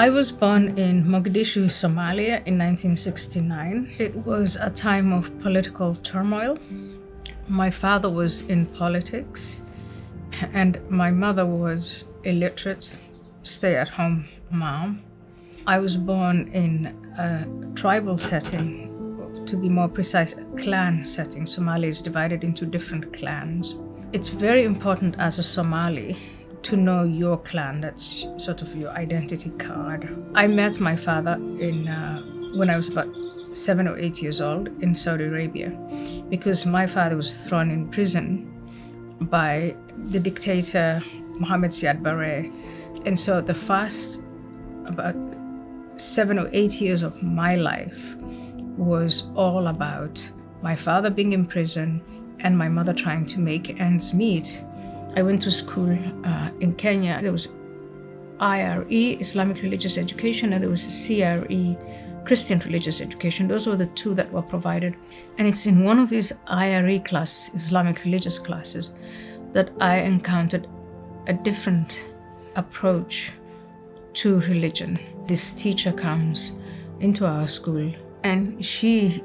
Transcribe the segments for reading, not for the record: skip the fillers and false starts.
I was born in Mogadishu, Somalia in 1969. It was a time of political turmoil. My father was in politics and my mother was illiterate, stay-at-home mom. I was born in a tribal setting, to be more precise, a clan setting. Somalia is divided into different clans. It's very important as a Somali to know your clan. That's sort of your identity card. I met my father when I was about 7 or 8 years old in Saudi Arabia, because my father was thrown in prison by the dictator Mohammed Siad Barre. And so the first about 7 or 8 years of my life was all about my father being in prison and my mother trying to make ends meet. I went to school in Kenya. There was IRE, Islamic Religious Education, and there was CRE, Christian Religious Education. Those were the two that were provided. And it's in one of these IRE classes, Islamic religious classes, that I encountered a different approach to religion. This teacher comes into our school and she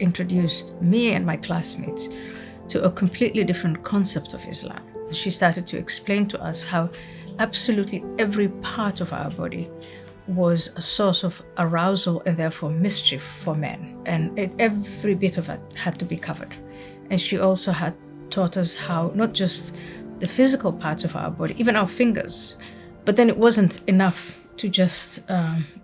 introduced me and my classmates to a completely different concept of Islam. She started to explain to us how absolutely every part of our body was a source of arousal and therefore mischief for men. And every bit of it had to be covered. And she also had taught us how not just the physical parts of our body, even our fingers, but then it wasn't enough to just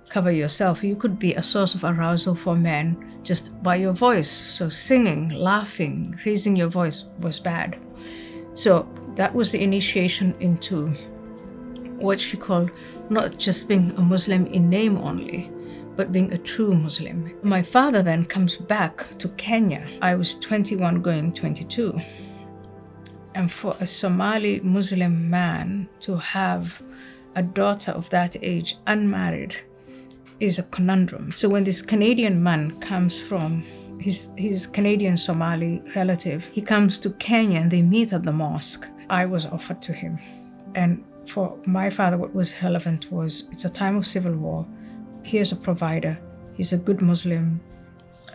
cover yourself. You could be a source of arousal for men just by your voice. So singing, laughing, raising your voice was bad. So that was the initiation into what she called not just being a Muslim in name only, but being a true Muslim. My father then comes back to Kenya. I was 21 going 22. And for a Somali Muslim man to have a daughter of that age unmarried is a conundrum. So when this Canadian man comes from his Canadian Somali relative, he comes to Kenya and they meet at the mosque. I was offered to him. And for my father, what was relevant was it's a time of civil war. Here's a provider. He's a good Muslim.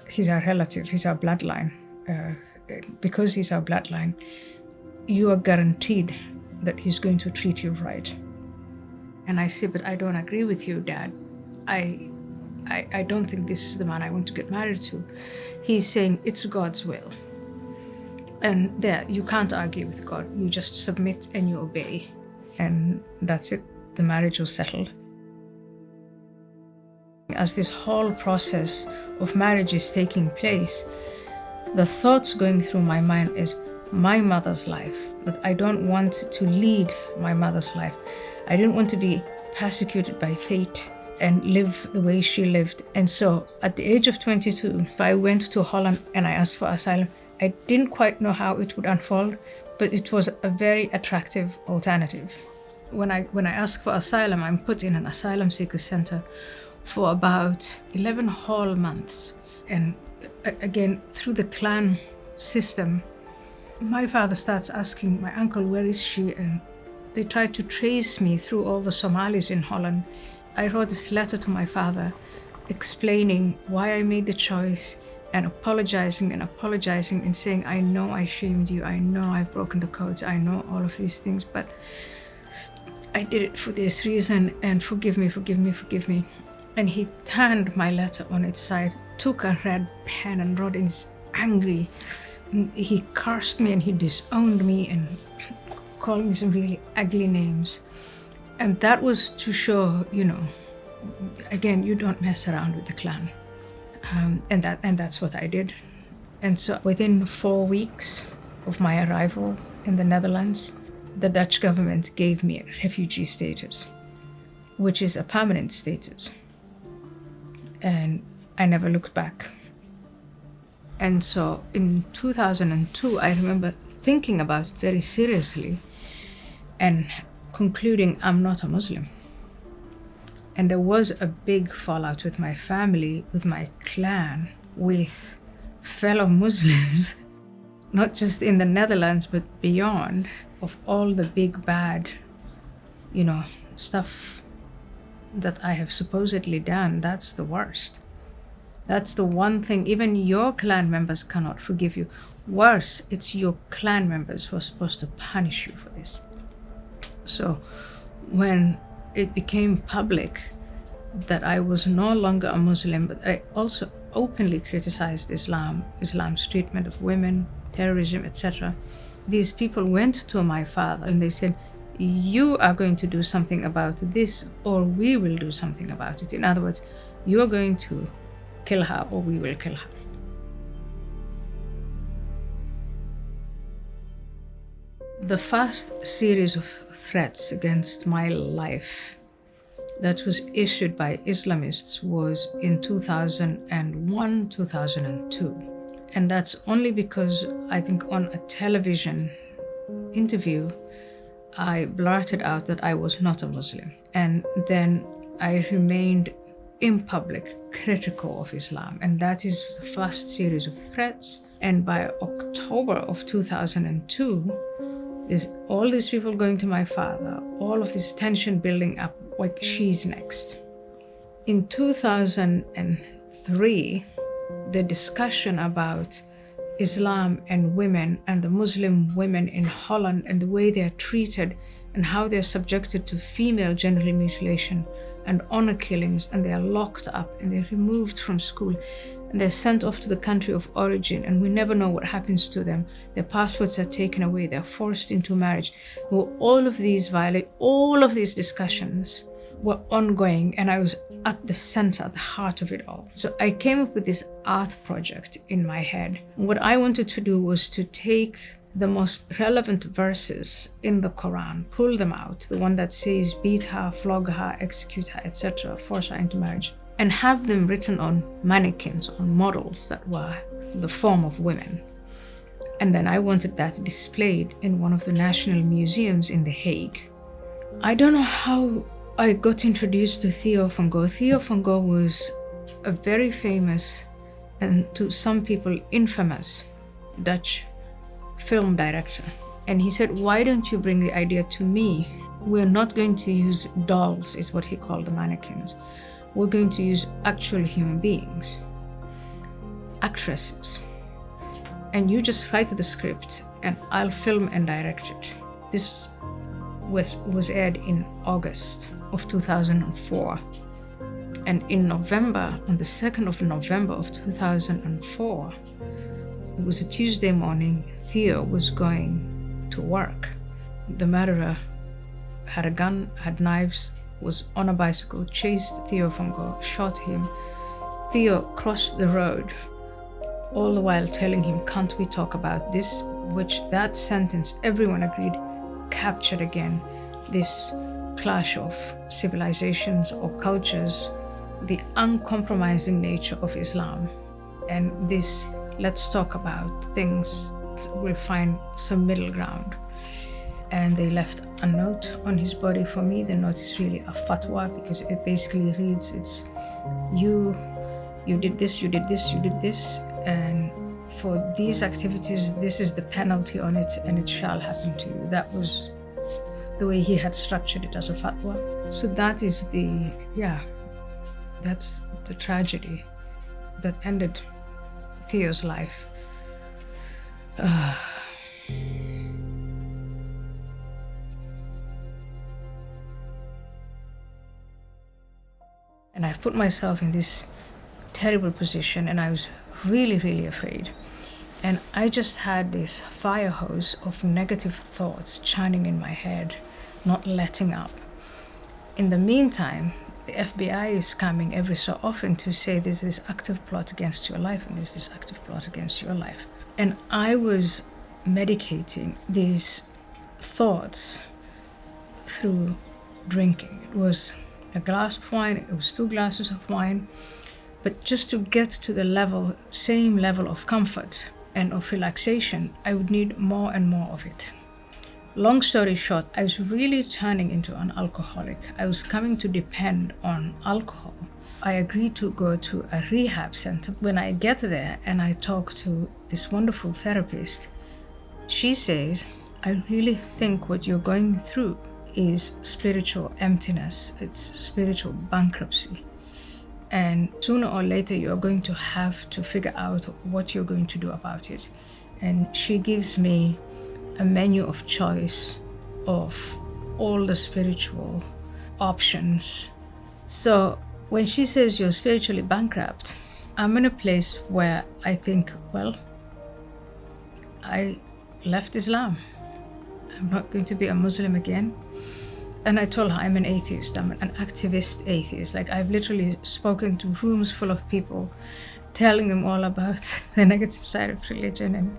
He's our relative. He's our bloodline. Because he's our bloodline, you are guaranteed that he's going to treat you right. And I say, but I don't agree with you, Dad. I don't think this is the man I want to get married to. He's saying it's God's will. And there, you can't argue with God. You just submit and you obey. And that's it. The marriage was settled. As this whole process of marriage is taking place, the thoughts going through my mind is my mother's life, that I don't want to lead my mother's life. I didn't want to be persecuted by fate and live the way she lived. And so at the age of 22, I went to Holland and I asked for asylum. I didn't quite know how it would unfold, but it was a very attractive alternative. When I asked for asylum, I'm put in an asylum seeker center for about 11 whole months. And again, through the clan system, my father starts asking my uncle, where is she? And they tried to trace me through all the Somalis in Holland. I wrote this letter to my father explaining why I made the choice and apologizing and saying, I know I shamed you. I know I've broken the codes. I know all of these things, but I did it for this reason and forgive me. And he turned my letter on its side, took a red pen and wrote in angry. He cursed me and he disowned me and called me some really ugly names. And that was to show, again, you don't mess around with the clan. And that's what I did. And so within 4 weeks of my arrival in the Netherlands, the Dutch government gave me refugee status, which is a permanent status. And I never looked back. And so in 2002, I remember thinking about it very seriously and concluding I'm not a Muslim. And there was a big fallout with my family, with my clan, with fellow Muslims, not just in the Netherlands, but beyond, of all the big bad, stuff that I have supposedly done, that's the worst. That's the one thing even your clan members cannot forgive you. Worse, it's your clan members who are supposed to punish you for this. So when it became public that I was no longer a Muslim, but I also openly criticized Islam's treatment of women, terrorism, etc., these people went to my father and they said, you are going to do something about this, or we will do something about it. In other words, you are going to kill her, or we will kill her. The first series of threats against my life that was issued by Islamists was in 2001, 2002. And that's only because I think on a television interview, I blurted out that I was not a Muslim. And then I remained in public critical of Islam. And that is the first series of threats. And by October of 2002, there's all these people going to my father, all of this tension building up, like she's next. In 2003, the discussion about Islam and women and the Muslim women in Holland and the way they are treated and how they're subjected to female genital mutilation and honor killings, and they are locked up and they're removed from school and they're sent off to the country of origin, and we never know what happens to them. Their passports are taken away, they're forced into marriage. Well, all of these discussions were ongoing, and I was at the center, at the heart of it all. So I came up with this art project in my head. What I wanted to do was to take the most relevant verses in the Quran, pull them out, the one that says beat her, flog her, execute her, etc., force her into marriage, and have them written on mannequins, on models that were the form of women. And then I wanted that displayed in one of the national museums in The Hague. I don't know how I got introduced to Theo van Gogh. Theo van Gogh was a very famous, and to some people infamous, Dutch film director. And he said, why don't you bring the idea to me? We're not going to use dolls, is what he called the mannequins. We're going to use actual human beings, actresses. And you just write the script and I'll film and direct it. This was aired in August of 2004. And in November, on the 2nd of November of 2004, it was a Tuesday morning, Theo was going to work. The murderer had a gun, had knives, was on a bicycle, chased Theo van Gogh, shot him. Theo crossed the road, all the while telling him, can't we talk about this? Which that sentence, everyone agreed, captured again this clash of civilizations or cultures, the uncompromising nature of Islam, and this let's talk about things, we'll find some middle ground. And they left a note on his body for me. The note is really a fatwa, because it basically reads, it's you did this, you did this, you did this, and for these activities, this is the penalty on it, and it shall happen to you. That was the way he had structured it as a fatwa. So that is that's the tragedy that ended Theo's life. And I've put myself in this terrible position, and I was really, really afraid. And I just had this fire hose of negative thoughts churning in my head, not letting up. In the meantime, the FBI is coming every so often to say there's this active plot against your life, and there's this active plot against your life. And I was medicating these thoughts through drinking. It was a glass of wine, it was 2 glasses of wine, but just to get to the same level of comfort and of relaxation, I would need more and more of it. Long story short, I was really turning into an alcoholic. I was coming to depend on alcohol. I agreed to go to a rehab center. When I get there and I talk to this wonderful therapist, she says, I really think what you're going through is spiritual emptiness. It's spiritual bankruptcy. And sooner or later, you're going to have to figure out what you're going to do about it. And she gives me a menu of choice of all the spiritual options. So when she says you're spiritually bankrupt, I'm in a place where I think, well, I left Islam. I'm not going to be a Muslim again. And I told her I'm an atheist. I'm an activist atheist. Like, I've literally spoken to rooms full of people, telling them all about the negative side of religion.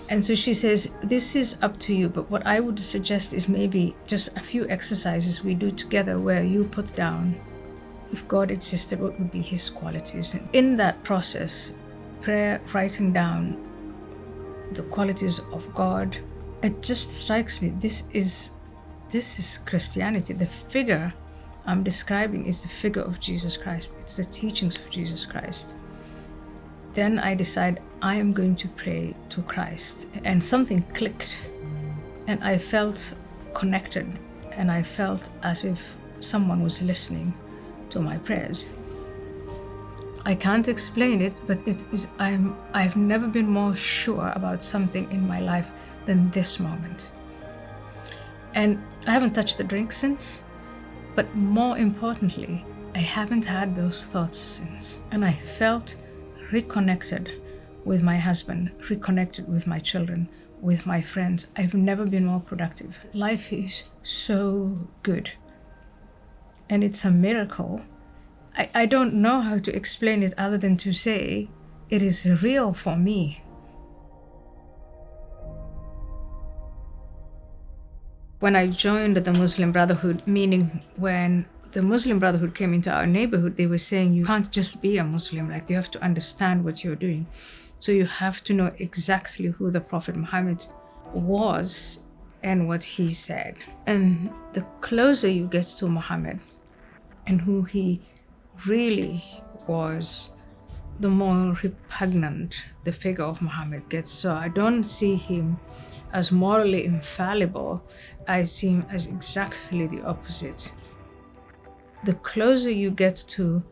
And so she says, this is up to you, but what I would suggest is maybe just a few exercises we do together where you put down, if God existed, what would be his qualities? And in that process, prayer, writing down the qualities of God, it just strikes me, this is Christianity. The figure I'm describing is the figure of Jesus Christ. It's the teachings of Jesus Christ. Then I decide I am going to pray to Christ. And something clicked. And I felt connected. And I felt as if someone was listening to my prayers. I can't explain it, but I've never been more sure about something in my life than this moment. And I haven't touched the drink since, but more importantly, I haven't had those thoughts since. And I felt reconnected with my husband, reconnected with my children, with my friends. I've never been more productive. Life is so good. And it's a miracle. I don't know how to explain it other than to say it is real for me. When I joined the Muslim Brotherhood, meaning when the Muslim Brotherhood came into our neighborhood, they were saying you can't just be a Muslim, like you have to understand what you're doing. So you have to know exactly who the Prophet Muhammad was and what he said. And the closer you get to Muhammad and who he really was, the more repugnant the figure of Muhammad gets. So I don't see him as morally infallible. I see him as exactly the opposite. The closer you get to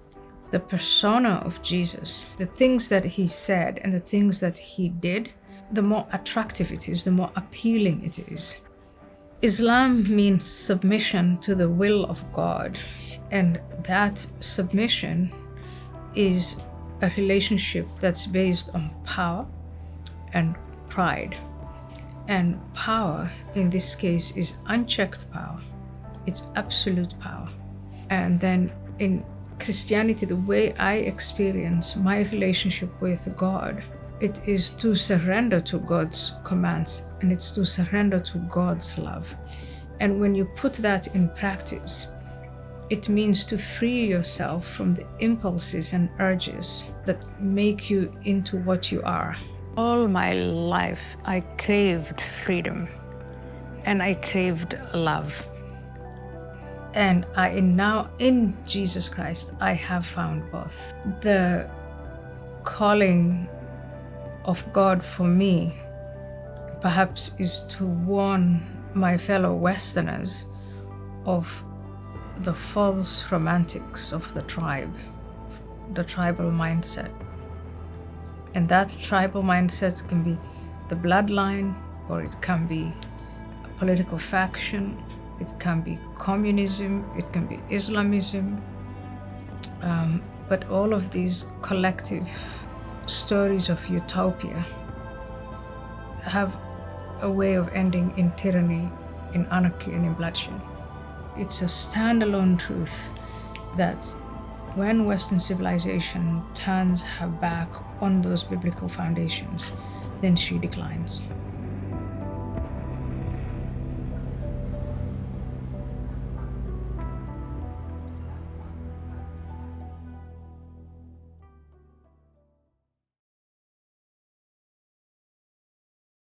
the persona of Jesus, the things that he said and the things that he did, the more attractive it is, the more appealing it is. Islam means submission to the will of God, and that submission is a relationship that's based on power and pride. And power, in this case, is unchecked power. It's absolute power. And then in Christianity, the way I experience my relationship with God, it is to surrender to God's commands, and it's to surrender to God's love. And when you put that in practice, it means to free yourself from the impulses and urges that make you into what you are. All my life, I craved freedom and I craved love. And now in Jesus Christ, I have found both. The calling of God for me perhaps is to warn my fellow Westerners of the false romantics of the tribe, the tribal mindset. And that tribal mindset can be the bloodline, or it can be a political faction, it can be communism, it can be Islamism. But all of these collective stories of utopia have a way of ending in tyranny, in anarchy, and in bloodshed. It's a standalone truth that when Western civilization turns her back on those biblical foundations, then she declines.